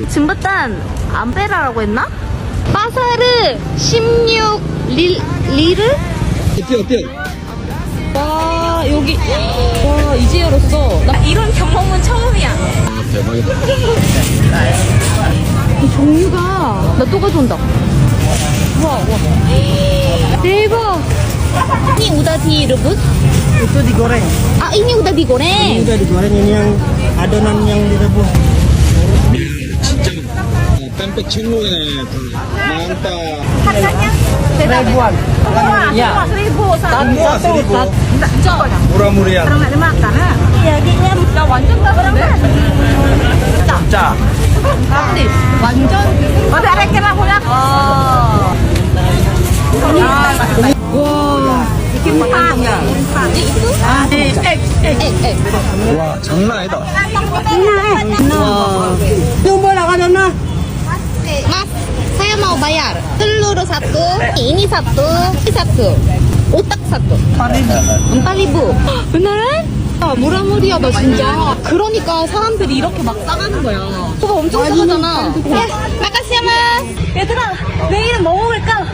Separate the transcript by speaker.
Speaker 1: jembatan Ampera라고 했나? 파사르 16 리르?
Speaker 2: 뛰어.
Speaker 1: 와 여기 와 이제 열었어. 나 이런 경험은 처음이야.
Speaker 2: 아, 대박이다.
Speaker 1: 이 종류가 나 또 가져온다. 와 대박. Ini udah direbus?
Speaker 3: Itu digoreng.
Speaker 1: Ah ini udah
Speaker 3: Ini
Speaker 1: digoreng.
Speaker 3: udah digoreng, ini yang adonan yang direbus.
Speaker 2: 진짜 땀백 천국이네. 많다.
Speaker 3: Ribuan.
Speaker 1: Ya. 1000
Speaker 3: Seribu. Murah-murian.
Speaker 1: Iya dia 나 완전 따뜻한데?
Speaker 3: Pecah.
Speaker 1: 근데 완전 와 이게 뭐야? itu?
Speaker 2: 와, 장난 아니다.
Speaker 1: Mas, saya mau bayar. Telur satu, ini satu, ini satu. 오딱 satu. 4,000. beneran? 아, 무라무리하다 진짜. 그러니까 사람들이 이렇게 막 싸가는 거야. 그거 엄청 싸가잖아. 야, makasih ya mas. 얘들아, 내일은 뭐 먹을까?